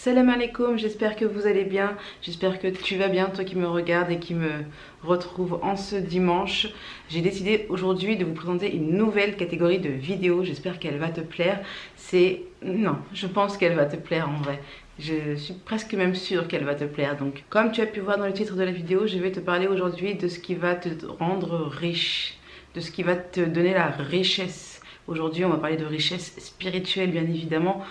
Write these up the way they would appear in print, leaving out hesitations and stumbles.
Salam alaikum, j'espère que vous allez bien, j'espère que tu vas bien, toi qui me regardes et qui me retrouve en ce dimanche. J'ai décidé aujourd'hui de vous présenter une nouvelle catégorie de vidéos, j'espère qu'elle va te plaire. Non, je pense qu'elle va te plaire en vrai. Je suis presque même sûre qu'elle va te plaire. Donc, comme tu as pu voir dans le titre de la vidéo, je vais te parler aujourd'hui de ce qui va te rendre riche, de ce qui va te donner la richesse. Aujourd'hui, on va parler de richesse spirituelle, bien évidemment,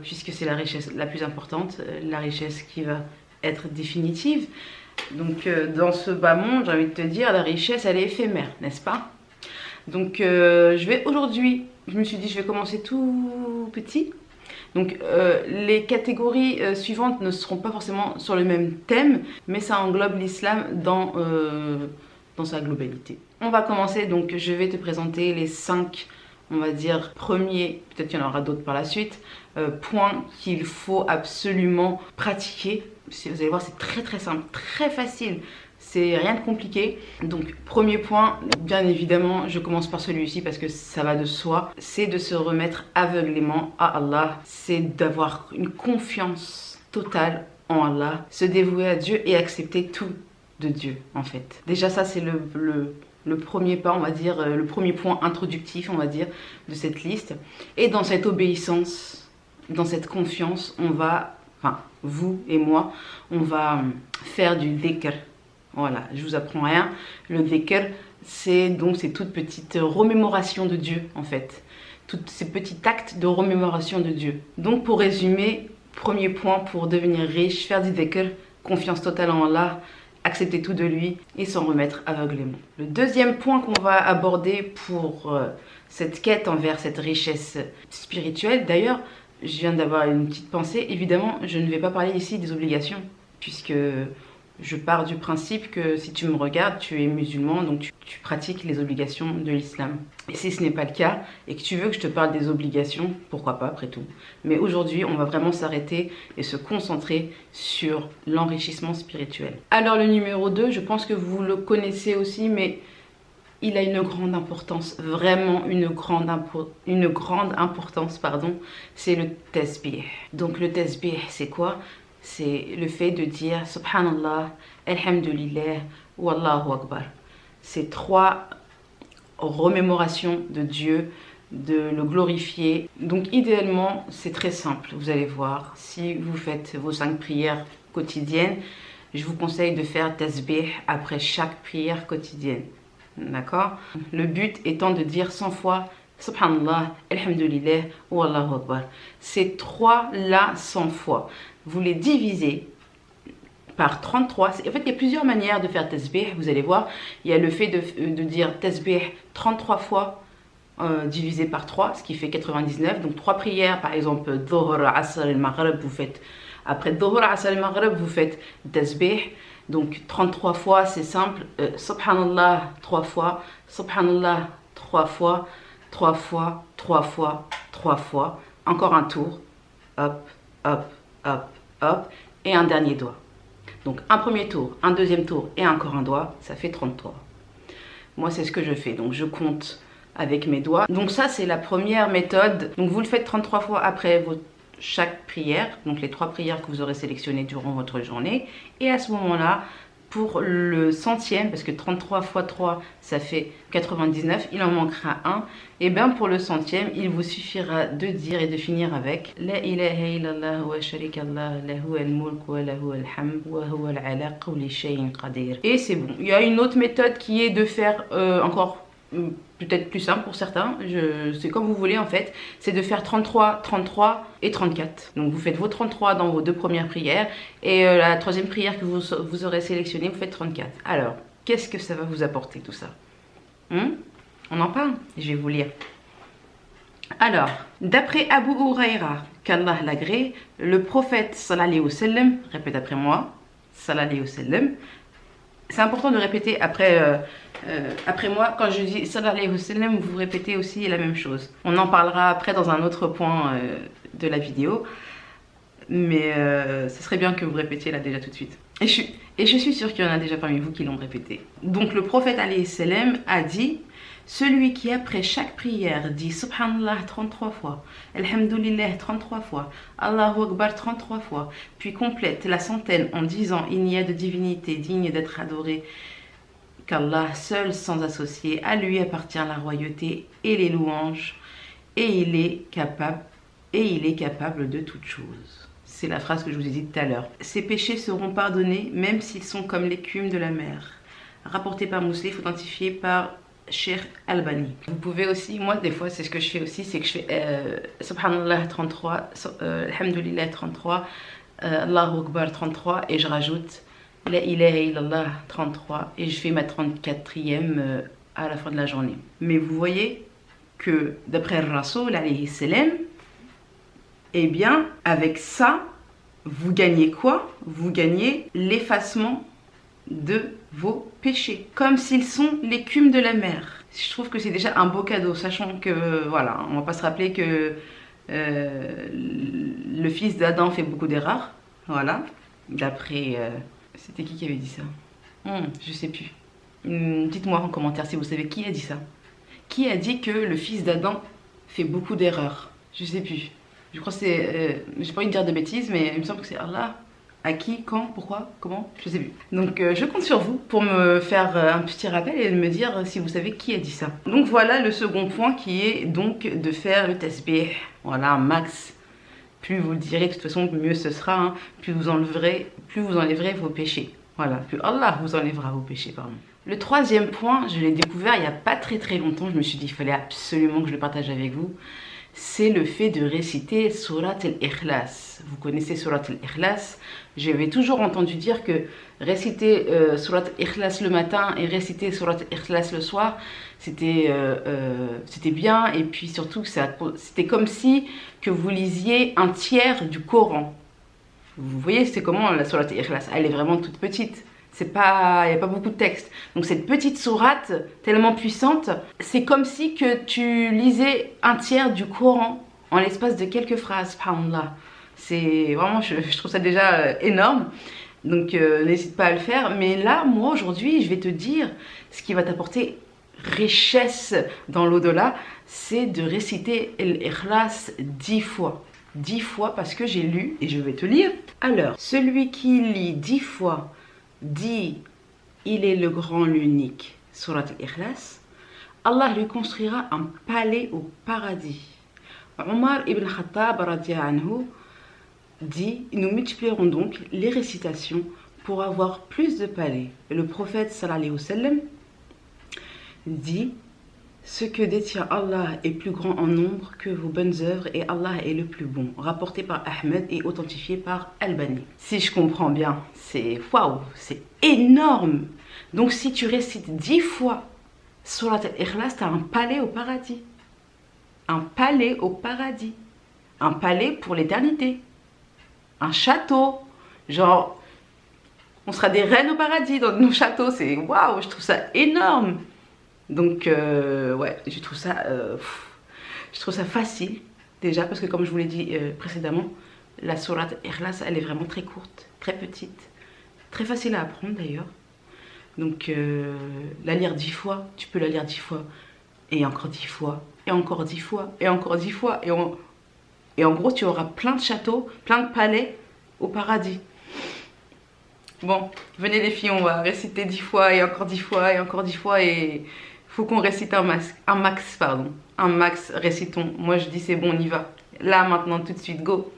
puisque c'est la richesse la plus importante, la richesse qui va être définitive. Donc, dans ce bas monde, j'ai envie de te dire, la richesse, elle est éphémère, n'est-ce pas? Donc, aujourd'hui, je me suis dit, je vais commencer tout petit. Donc, les catégories suivantes ne seront pas forcément sur le même thème, mais ça englobe l'islam dans sa globalité. On va commencer, donc je vais te présenter les 5, on va dire, premiers, peut-être qu'il y en aura d'autres par la suite, points qu'il faut absolument pratiquer. Vous allez voir, c'est très simple, très facile. C'est rien de compliqué. Donc, premier point, bien évidemment, je commence par celui-ci parce que ça va de soi. C'est de se remettre aveuglément à Allah. C'est d'avoir une confiance totale en Allah. Se dévouer à Dieu et accepter tout de Dieu, en fait. Déjà, ça, c'est le premier pas, on va dire, le premier point introductif, on va dire, de cette liste. Et dans cette obéissance, dans cette confiance, on va, enfin, vous et moi, on va faire du dhikr. Voilà, je vous apprends rien. Le dhikr, c'est donc ces toutes petites remémorations de Dieu, en fait. Tous ces petits actes de remémoration de Dieu. Donc, pour résumer, premier point pour devenir riche, faire du dhikr, confiance totale en Allah, accepter tout de lui et s'en remettre aveuglément. Le deuxième point qu'on va aborder pour cette quête envers cette richesse spirituelle, d'ailleurs, je viens d'avoir une petite pensée. Évidemment, je ne vais pas parler ici des obligations, puisque je pars du principe que si tu me regardes, tu es musulman, donc tu pratiques les obligations de l'islam. Et si ce n'est pas le cas, et que tu veux que je te parle des obligations, pourquoi pas après tout. Mais aujourd'hui, on va vraiment s'arrêter et se concentrer sur l'enrichissement spirituel. Alors le numéro 2, je pense que vous le connaissez aussi, mais il a une grande importance, vraiment une grande importance, pardon, c'est le tasbih. Donc le tasbih, c'est quoi? C'est le fait de dire Subhanallah, Alhamdulillah, ou Allahu Akbar. C'est 3 remémorations de Dieu, de le glorifier. Donc idéalement, c'est très simple, vous allez voir. Si vous faites vos 5 prières quotidiennes, je vous conseille de faire tasbih après chaque prière quotidienne. D'accord? Le but étant de dire 100 fois Subhanallah, Alhamdulillah, ou Allahu Akbar. Ces 3-là 100 fois. Vous les divisez par 33. En fait, il y a plusieurs manières de faire tasbih. Vous allez voir, il y a le fait de dire tasbih 33 fois divisé par 3, ce qui fait 99. Donc 3 prières, par exemple, Dhuhr, Asr et Maghrib, vous faites, après Dhuhr, Asr et Maghrib, vous faites tasbih. Donc 33 fois, c'est simple. Subhanallah 3 fois, Subhanallah 3 fois, 3 fois, 3 fois, 3 fois. Encore un tour. Hop, hop, hop, hop. Et un dernier doigt. Donc un premier tour, un deuxième tour et encore un doigt. Ça fait 33. Moi, c'est ce que je fais. Donc je compte avec mes doigts. Donc ça, c'est la première méthode. Donc vous le faites 33 fois après chaque prière. Donc les 3 prières que vous aurez sélectionnées durant votre journée. Et à ce moment-là, pour le centième, parce que 33 fois 3, ça fait 99, il en manquera un. Et bien pour le centième, il vous suffira de dire et de finir avec La ilaha illallah wa sharika Allah, lahu al-mulk wa lahu al-hamd wa huwa ala kulli shay'in qadir. Et c'est bon. Il y a une autre méthode qui est de faire encore peut-être plus simple pour certains, c'est comme vous voulez en fait, c'est de faire 33, 33 et 34. Donc vous faites vos 33 dans vos 2 premières prières et la 3e prière que vous aurez sélectionnée, vous faites 34. Alors, qu'est-ce que ça va vous apporter tout ça? On en parle? Je vais vous lire. Alors, d'après Abu Huraira, qu'Allah l'agrée, le prophète sallallahu alayhi wa sallam, répète après moi, sallallahu alayhi wa sallam. C'est important de répéter après moi. Quand je dis sallallahu alayhi wa sallam, vous répétez aussi la même chose. On en parlera après dans un autre point de la vidéo. Mais ce serait bien que vous répétiez là déjà tout de suite. Et je suis sûre qu'il y en a déjà parmi vous qui l'ont répété. Donc le prophète alayhi salam a dit Celui qui après chaque prière dit Subhanallah 33 fois, Alhamdulillah 33 fois, Allahu Akbar 33 fois, puis complète la centaine en disant il n'y a de divinité digne d'être adorée qu'Allah seul sans associé, à lui appartient la royauté et les louanges, et il est capable de toutes choses. C'est la phrase que je vous ai dit tout à l'heure. Ses péchés seront pardonnés même s'ils sont comme l'écume de la mer. Rapporté par Muslim, authentifié par Cheikh Albani. Vous pouvez aussi, moi des fois c'est ce que je fais aussi, c'est que je fais Subhanallah 33, Alhamdulillah 33, Allahu Akbar 33 et je rajoute La ilaha illallah 33 et je fais ma 34e à la fin de la journée. Mais vous voyez que d'après le Rasoul alayhi salam, eh bien avec ça, vous gagnez quoi? Vous gagnez l'effacement de vos péchés, comme s'ils sont l'écume de la mer. Je trouve que c'est déjà un beau cadeau, sachant que, voilà, on va pas se rappeler que le fils d'Adam fait beaucoup d'erreurs, voilà, d'après... c'était qui avait dit ça? Je sais plus. Dites-moi en commentaire si vous savez qui a dit ça. Qui a dit que le fils d'Adam fait beaucoup d'erreurs? Je sais plus. Je crois que c'est... j'ai pas envie de dire de bêtises, mais il me semble que c'est Allah. À qui, quand, pourquoi, comment, je sais plus. Donc je compte sur vous pour me faire un petit rappel et de me dire si vous savez qui a dit ça. Donc voilà le second point qui est donc de faire le tasbih. Voilà, un max. Plus vous le direz, de toute façon, mieux ce sera. Hein. Plus vous enlèverez vos péchés. Voilà, plus Allah vous enlèvera vos péchés, pardon. Le troisième point, je l'ai découvert il n'y a pas très longtemps. Je me suis dit qu'il fallait absolument que je le partage avec vous. C'est le fait de réciter Surat al-Ikhlas. Vous connaissez Surat al-Ikhlas. J'avais toujours entendu dire que réciter Surat al-Ikhlas le matin et réciter Surat al-Ikhlas le soir, c'était bien. Et puis surtout, c'était comme si que vous lisiez un tiers du Coran. Vous voyez, c'est comment la Surat al-Ikhlas? Elle est vraiment toute petite. Il n'y a pas beaucoup de texte. Donc cette petite sourate tellement puissante, c'est comme si que tu lisais un tiers du Coran en l'espace de quelques phrases. Subhanallah. C'est vraiment, je trouve ça déjà énorme. Donc n'hésite pas à le faire. Mais là, moi aujourd'hui, je vais te dire ce qui va t'apporter richesse dans l'au-delà, c'est de réciter l'Ikhlas 10 fois. 10 fois parce que j'ai lu et je vais te lire. Alors, celui qui lit 10 fois dit il est le grand, l'unique, Surat al-Ikhlas, Allah lui construira un palais au paradis. Omar ibn Khattab anhu dit nous multiplierons donc les récitations pour avoir plus de palais. Et le prophète sallallahu alayhi wa sallam dit ce que détient Allah est plus grand en nombre que vos bonnes œuvres et Allah est le plus bon. Rapporté par Ahmed et authentifié par Albani. Si je comprends bien, c'est waouh, c'est énorme. Donc si tu récites 10 fois Surat al-Ikhlas, tu as un palais au paradis. Un palais au paradis. Un palais pour l'éternité. Un château. Genre, on sera des reines au paradis dans nos châteaux. C'est waouh, je trouve ça énorme. Donc ouais, je trouve ça facile déjà parce que comme je vous l'ai dit précédemment, la sourate Ikhlas elle est vraiment très courte, très petite, très facile à apprendre d'ailleurs. Donc la lire 10 fois, tu peux la lire 10 fois et encore 10 fois et encore 10 fois et encore 10 fois et en gros tu auras plein de châteaux, plein de palais au paradis. Bon, venez les filles, on va réciter 10 fois et encore 10 fois et encore 10 fois et faut qu'on récite un max, récitons. Moi je dis c'est bon, on y va. Là, maintenant, tout de suite, go.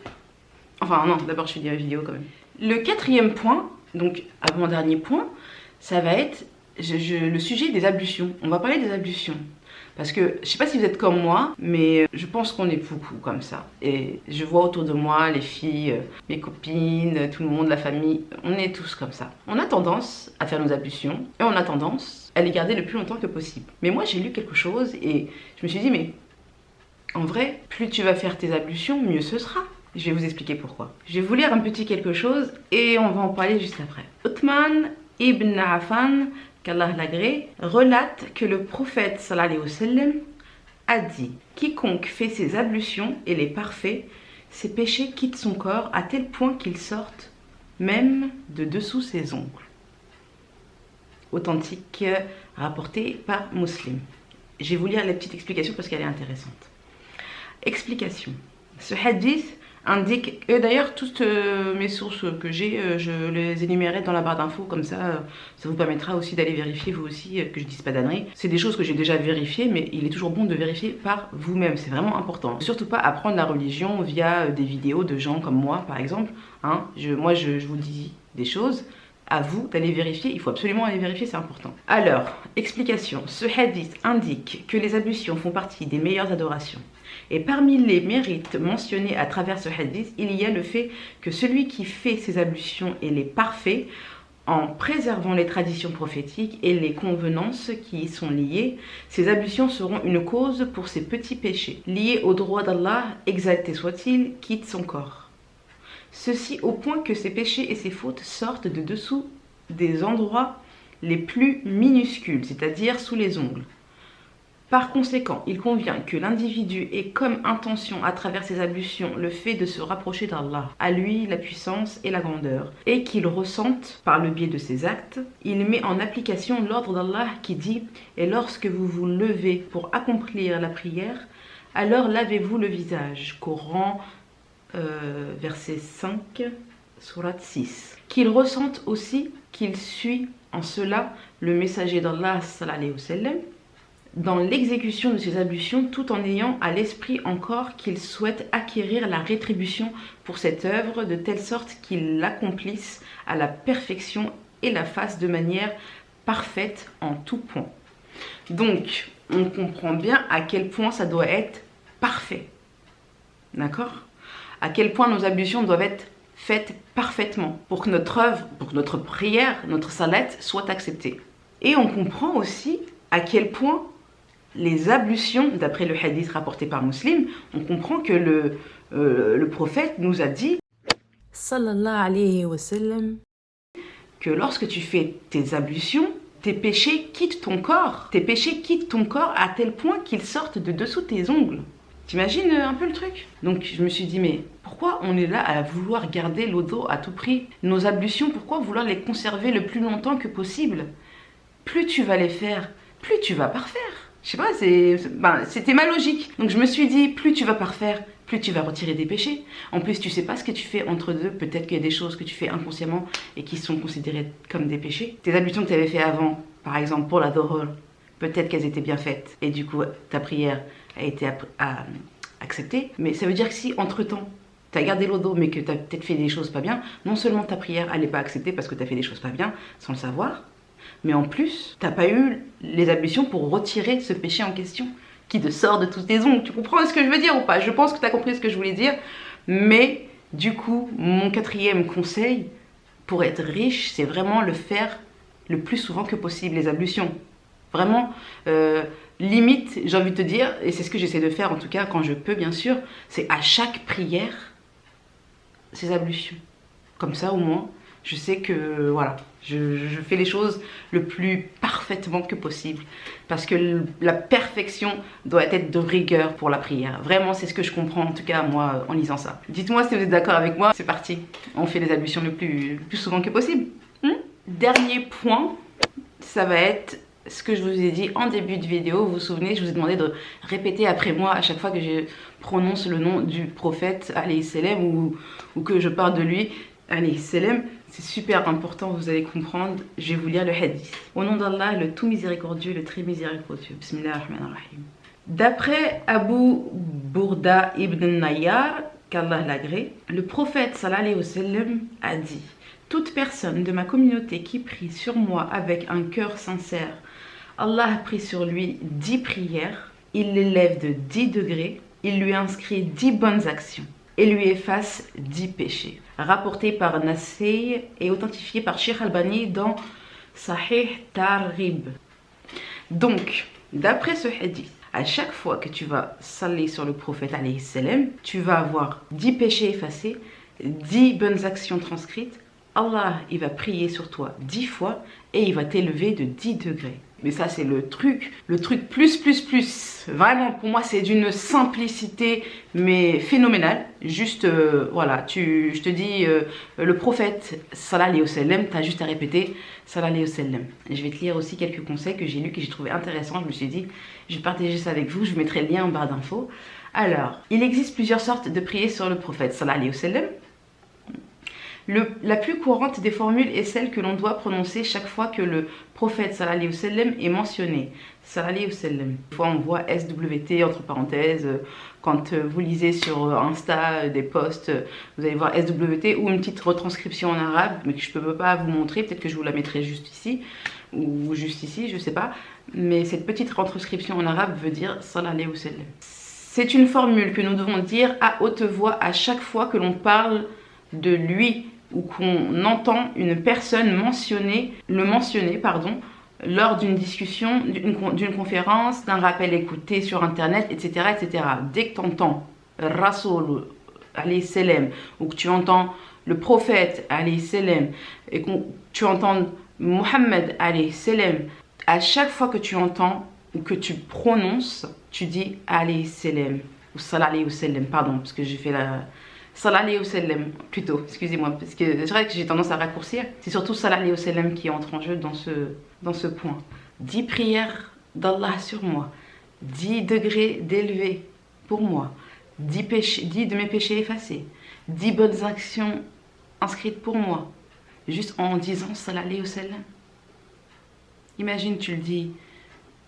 Enfin non, d'abord je fais des vidéos quand même. Le quatrième point, donc avant-dernier point, ça va être le sujet des ablutions. On va parler des ablutions. Parce que, je sais pas si vous êtes comme moi, mais je pense qu'on est beaucoup comme ça. Et je vois autour de moi, les filles, mes copines, tout le monde, la famille, on est tous comme ça. On a tendance à faire nos ablutions et on a tendance à les garder le plus longtemps que possible. Mais moi, j'ai lu quelque chose et je me suis dit, mais en vrai, plus tu vas faire tes ablutions, mieux ce sera. Je vais vous expliquer pourquoi. Je vais vous lire un petit quelque chose et on va en parler juste après. Uthman ibn Affan, qu'Allah l'agrée, relate que le prophète sallallahu alayhi wa sallam a dit « Quiconque fait ses ablutions et les parfait, ses péchés quittent son corps à tel point qu'ils sortent même de dessous ses ongles. » Authentique, rapporté par Muslim. Je vais vous lire la petite explication parce qu'elle est intéressante. Explication. Ce hadith indique, et d'ailleurs toutes mes sources que j'ai, je les énumérerai dans la barre d'infos, comme ça vous permettra aussi d'aller vérifier vous aussi, que je dise pas d'âneries. C'est des choses que j'ai déjà vérifiées, mais il est toujours bon de vérifier par vous-même, c'est vraiment important. Surtout pas apprendre la religion via des vidéos de gens comme moi par exemple, hein. Moi je vous dis des choses, à vous d'aller vérifier, il faut absolument aller vérifier, c'est important. Alors, explication, ce hadith indique que les ablutions font partie des meilleures adorations. Et parmi les mérites mentionnés à travers ce hadith, il y a le fait que celui qui fait ces ablutions est les parfaits en préservant les traditions prophétiques et les convenances qui y sont liées. Ces ablutions seront une cause pour ces petits péchés, liés au droit d'Allah, exalté soit-il, quitte son corps. Ceci au point que ces péchés et ces fautes sortent de dessous des endroits les plus minuscules, c'est-à-dire sous les ongles. Par conséquent, il convient que l'individu ait comme intention à travers ses ablutions le fait de se rapprocher d'Allah, à lui la puissance et la grandeur, et qu'il ressente par le biais de ses actes. Il met en application l'ordre d'Allah qui dit « Et lorsque vous vous levez pour accomplir la prière, alors lavez-vous le visage » Coran, verset 5, sourate 6. Qu'il ressente aussi qu'il suit en cela le messager d'Allah sallallahu alayhi wa sallam, dans l'exécution de ses ablutions, tout en ayant à l'esprit encore qu'il souhaite acquérir la rétribution pour cette œuvre, de telle sorte qu'il l'accomplisse à la perfection et la fasse de manière parfaite en tout point. Donc, on comprend bien à quel point ça doit être parfait. D'accord? À quel point nos ablutions doivent être faites parfaitement pour que notre œuvre, pour que notre prière, notre salat soit acceptée. Et on comprend aussi à quel point les ablutions, d'après le hadith rapporté par Muslim, on comprend que le prophète nous a dit sallallahu alayhi wa sallam, que lorsque tu fais tes ablutions, tes péchés quittent ton corps. Tes péchés quittent ton corps à tel point qu'ils sortent de dessous tes ongles. T'imagines un peu le truc? Donc je me suis dit, mais pourquoi on est là à vouloir garder l'odo à tout prix? Nos ablutions, pourquoi vouloir les conserver le plus longtemps que possible? Plus tu vas les faire, plus tu vas parfaire. Je sais pas, c'était ma logique. Donc je me suis dit, plus tu vas parfaire, plus tu vas retirer des péchés. En plus, tu sais pas ce que tu fais entre deux. Peut-être qu'il y a des choses que tu fais inconsciemment et qui sont considérées comme des péchés. Tes ablutions que tu avais fait avant, par exemple pour la Dhuhr, peut-être qu'elles étaient bien faites. Et du coup, ta prière a été acceptée. Mais ça veut dire que si, entre-temps, tu as gardé l'odo mais que tu as peut-être fait des choses pas bien, non seulement ta prière elle n'est pas acceptée parce que tu as fait des choses pas bien, sans le savoir, mais en plus, tu n'as pas eu les ablutions pour retirer ce péché en question qui te sort de tous tes ongles. Tu comprends ce que je veux dire ou pas? Je pense que tu as compris ce que je voulais dire. Mais du coup, mon quatrième conseil pour être riche, c'est vraiment le faire le plus souvent que possible, les ablutions. Vraiment, limite, j'ai envie de te dire, et c'est ce que j'essaie de faire en tout cas quand je peux bien sûr, c'est à chaque prière, ces ablutions. Comme ça au moins, je sais que voilà, je fais les choses le plus parfaitement que possible. Parce que la perfection doit être de rigueur pour la prière. Vraiment, c'est ce que je comprends en tout cas moi en lisant ça. Dites-moi si vous êtes d'accord avec moi, c'est parti. On fait les ablutions le plus souvent que possible. Dernier point, ça va être ce que je vous ai dit en début de vidéo. Vous vous souvenez, je vous ai demandé de répéter après moi à chaque fois que je prononce le nom du prophète alayhi salam ou que je parle de lui alayhi salam. C'est super important, vous allez comprendre. Je vais vous lire le hadith. Au nom d'Allah, le tout miséricordieux, le très miséricordieux. Bismillahirrahmanirrahim. D'après Abu Burda ibn Nayyar, qu'Allah l'agrée, le prophète sallallahu alayhi wa sallam a dit: toute personne de ma communauté qui prie sur moi avec un cœur sincère, Allah a pris sur lui 10 prières, il l'élève de 10 degrés, il lui inscrit 10 bonnes actions et lui efface 10 péchés. Rapporté par Nasai et authentifié par Sheikh Albani dans Sahih Targhib. Donc, d'après ce hadith, à chaque fois que tu vas saler sur le prophète alayhi salam, tu vas avoir 10 péchés effacés, 10 bonnes actions transcrites. Allah, il va prier sur toi 10 fois et il va t'élever de 10 degrés. Mais ça c'est le truc plus. Vraiment pour moi c'est d'une simplicité mais phénoménale. Juste voilà, je te dis le prophète sallallahu alayhi wa sallam, t'as juste à répéter sallallahu alayhi wa sallam. Je vais te lire aussi quelques conseils que j'ai lus, que j'ai trouvé intéressants. Je me suis dit, je vais partager ça avec vous, je vous mettrai le lien en barre d'infos. Alors, il existe plusieurs sortes de prières sur le prophète sallallahu alayhi wa sallam. La plus courante des formules est celle que l'on doit prononcer chaque fois que le prophète sallallahu alayhi wa sallam est mentionné. Sallallahu alayhi wa sallam. Des fois on voit SWT entre parenthèses. Quand vous lisez sur Insta des posts, vous allez voir SWT ou une petite retranscription en arabe, mais que je ne peux pas vous montrer. Peut-être que je vous la mettrai juste ici ou juste ici, je ne sais pas. Mais cette petite retranscription en arabe veut dire sallallahu alayhi wa sallam. C'est une formule que nous devons dire à haute voix à chaque fois que l'on parle de lui ou qu'on entend une personne le mentionner lors d'une discussion, d'une conférence, d'un rappel écouté sur internet, etc. etc. Dès que tu entends Rasoul alayhi salam ou que tu entends le prophète alayhi salam et que tu entends Muhammad alayhi salam, à chaque fois que tu entends ou que tu prononces, tu dis alayhi salam ou sallallahu alayhi wa sallam, pardon, parce que j'ai fait la sallallahu alayhi wa sallam, plutôt, excusez-moi, parce que c'est vrai que j'ai tendance à raccourcir. C'est surtout sallallahu alayhi wa sallam qui entre en jeu dans ce point. 10 prières d'Allah sur moi, 10 degrés d'élevé pour moi, 10 de mes péchés effacés, 10 bonnes actions inscrites pour moi, juste en disant sallallahu alayhi wa sallam. Imagine, tu le dis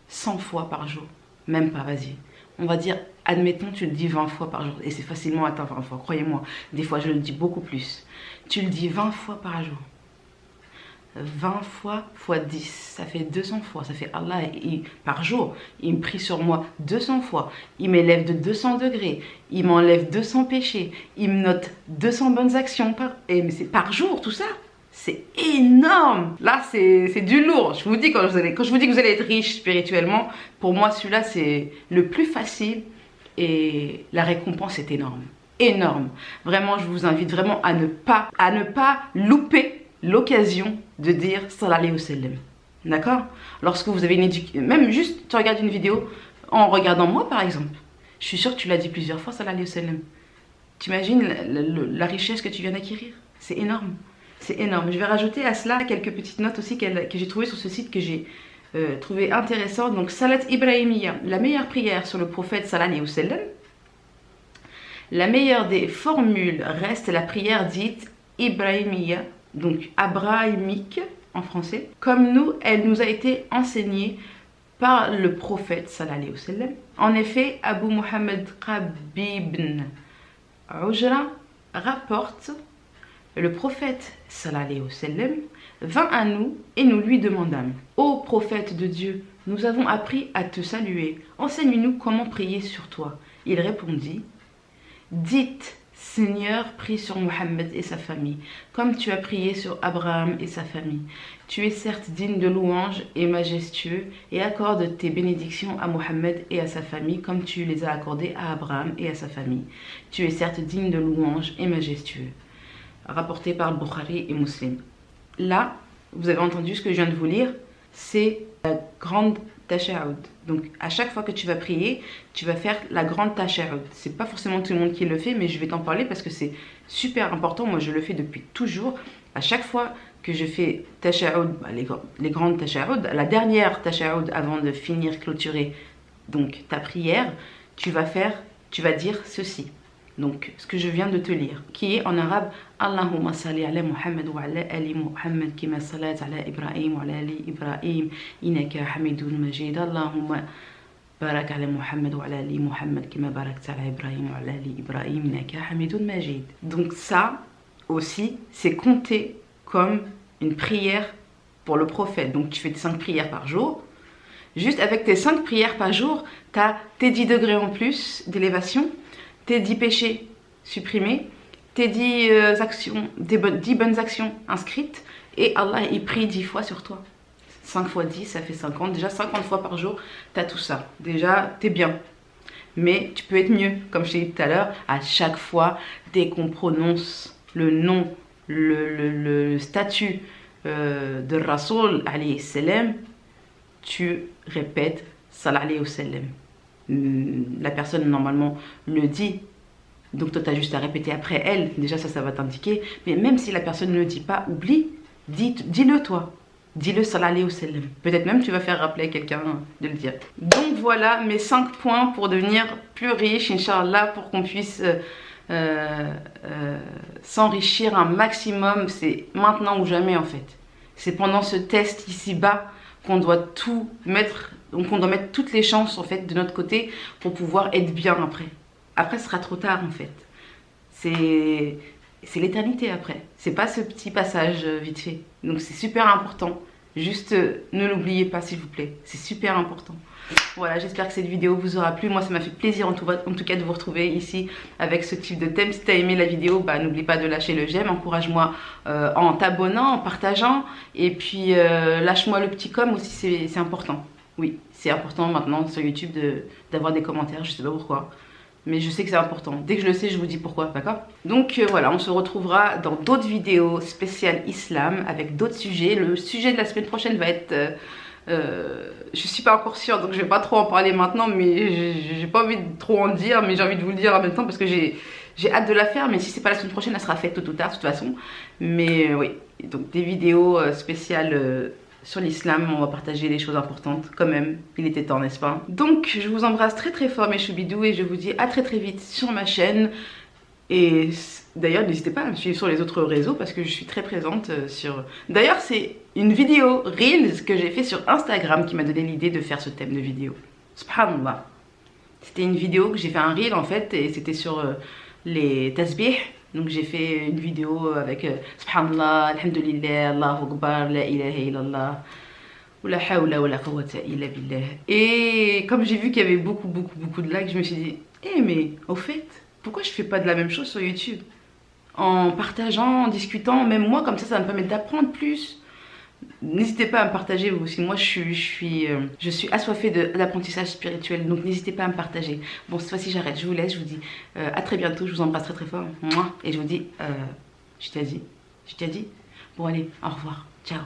100 fois par jour, même pas, vas-y. On va dire, admettons, tu le dis 20 fois par jour. Et c'est facilement atteint 20 fois, croyez-moi. Des fois, je le dis beaucoup plus. Tu le dis 20 fois par jour. 20 fois x 10, ça fait 200 fois. Ça fait Allah, par jour, il me prie sur moi 200 fois. Il m'élève de 200 degrés. Il m'enlève 200 péchés. Il me note 200 bonnes actions. Mais c'est par jour, tout ça. C'est énorme. Là, c'est du lourd. Je vous dis, quand je vous dis que vous allez être riche spirituellement, pour moi, celui-là, c'est le plus facile. Et la récompense est énorme. Énorme. Vraiment, je vous invite vraiment à ne pas louper l'occasion de dire sallallahu alayhi wa sallam. D'accord? Lorsque vous avez une éducation, même juste, tu regardes une vidéo, en regardant moi, par exemple, je suis sûre que tu l'as dit plusieurs fois, sallallahu alayhi wa sallam. T'imagines la richesse que tu viens d'acquérir? C'est énorme. C'est énorme. Je vais rajouter à cela quelques petites notes aussi que j'ai trouvées sur ce site que j'ai trouvé intéressant. Donc, Salat Ibrahimiyya, la meilleure prière sur le prophète sallallahu alayhi wa sallam. La meilleure des formules reste la prière dite Ibrahimiyya, donc abrahamique en français. Comme nous, elle nous a été enseignée par le prophète sallallahu alayhi wa sallam. En effet, Abu Muhammad Qabib ibn Ujra rapporte: le prophète sallallahu alayhi wa sallam vint à nous et nous lui demandâmes: ô prophète de Dieu, nous avons appris à te saluer, enseigne-nous comment prier sur toi. Il répondit: dites, Seigneur, prie sur Mohammed et sa famille, comme tu as prié sur Abraham et sa famille. Tu es certes digne de louange et majestueux, et accorde tes bénédictions à Mohammed et à sa famille, comme tu les as accordées à Abraham et à sa famille. Tu es certes digne de louange et majestueux. Rapporté par Bukhari et Muslim. Là, vous avez entendu ce que je viens de vous lire, c'est la grande tashahhud. Donc à chaque fois que tu vas prier, tu vas faire la grande tashahhud. C'est pas forcément tout le monde qui le fait, mais je vais t'en parler parce que c'est super important. Moi, je le fais depuis toujours. À chaque fois que je fais tashahhud, les grandes tashahhud, la dernière tashahhud avant de finir clôturer donc ta prière, tu vas dire ceci. Donc, ce que je viens de te lire, qui est en arabe: Allahumma salli ala Muhammad wa ala ali Muhammad kima salat ala Ibrahim wa ala ali Ibrahim innaka hamidun majid. Allahumma barak ala Muhammad wa ala ali Muhammad kima barakta ala Ibrahim wa ala ali Ibrahim innaka hamidun majid. Donc ça aussi, c'est compté comme une prière pour le prophète. Donc tu fais tes 5 prières par jour. Juste avec tes 5 prières par jour, tu as tes 10 degrés en plus d'élévation, tes 10 péchés supprimés, tes 10 actions, 10 bonnes actions inscrites, et Allah il prie 10 fois sur toi. 5 fois 10, ça fait 50. Déjà 50 fois par jour, tu as tout ça. Déjà, tu es bien. Mais tu peux être mieux. Comme je t'ai dit tout à l'heure, à chaque fois, dès qu'on prononce le nom, le statut de Rasoul alayhi salam, tu répètes Salah alayhi wa sallam. La personne normalement le dit, donc toi tu as juste à répéter après elle, déjà ça va t'indiquer. Mais même si la personne ne le dit pas, oublie, dis-le toi. Dis-le Salah alayhi wa sallam. Peut-être même tu vas faire rappeler à quelqu'un de le dire. Donc voilà mes 5 points pour devenir plus riche, Inch'Allah, pour qu'on puisse s'enrichir un maximum. C'est maintenant ou jamais en fait. C'est pendant ce test ici-bas qu'on doit tout mettre, donc on doit mettre toutes les chances en fait de notre côté pour pouvoir être bien après. Après ce sera trop tard en fait. C'est l'éternité après. C'est pas ce petit passage vite fait. Donc c'est super important. Juste ne l'oubliez pas s'il vous plaît. C'est super important. Voilà, j'espère que cette vidéo vous aura plu. Moi ça m'a fait plaisir en tout cas de vous retrouver ici avec ce type de thème. Si tu as aimé la vidéo, bah, n'oublie pas de lâcher le j'aime. Encourage-moi en t'abonnant, en partageant. Et puis lâche-moi le petit com aussi, c'est important. Oui, c'est important maintenant sur YouTube d'avoir des commentaires. Je sais pas pourquoi, mais je sais que c'est important. Dès que je le sais, je vous dis pourquoi, d'accord? Donc voilà, on se retrouvera dans d'autres vidéos spéciales islam avec d'autres sujets. Le sujet de la semaine prochaine va être... je suis pas encore sûre, donc je vais pas trop en parler maintenant, mais j'ai pas envie de trop en dire, mais j'ai envie de vous le dire en même temps parce que j'ai hâte de la faire. Mais si c'est pas la semaine prochaine, elle sera faite tôt ou tard de toute façon. Mais oui, donc des vidéos spéciales sur l'islam, on va partager les choses importantes quand même, il était temps, n'est-ce pas? Donc je vous embrasse très très fort mes choubidous et je vous dis à très très vite sur ma chaîne. Et d'ailleurs n'hésitez pas à me suivre sur les autres réseaux parce que je suis très présente sur... D'ailleurs c'est une vidéo Reels que j'ai fait sur Instagram qui m'a donné l'idée de faire ce thème de vidéo. Subhanallah. C'était une vidéo que j'ai fait un Reel en fait et c'était sur les tasbih. Donc j'ai fait une vidéo avec Subhanallah, Alhamdulillah, Allahu Akbar, La ilaha illallah, wa la hawla wa la quwwata illa billah. Et comme j'ai vu qu'il y avait beaucoup de likes, je me suis dit, mais au fait, pourquoi je fais pas de la même chose sur YouTube? En partageant, en discutant, même moi comme ça me permet d'apprendre plus. N'hésitez pas à me partager vous aussi. Moi je suis assoiffée d'apprentissage spirituel, donc n'hésitez pas à me partager. Bon, cette fois-ci j'arrête, je vous laisse, je vous dis à très bientôt, je vous embrasse très très fort. Et je vous dis, je t'ai dit. Bon allez, au revoir, ciao.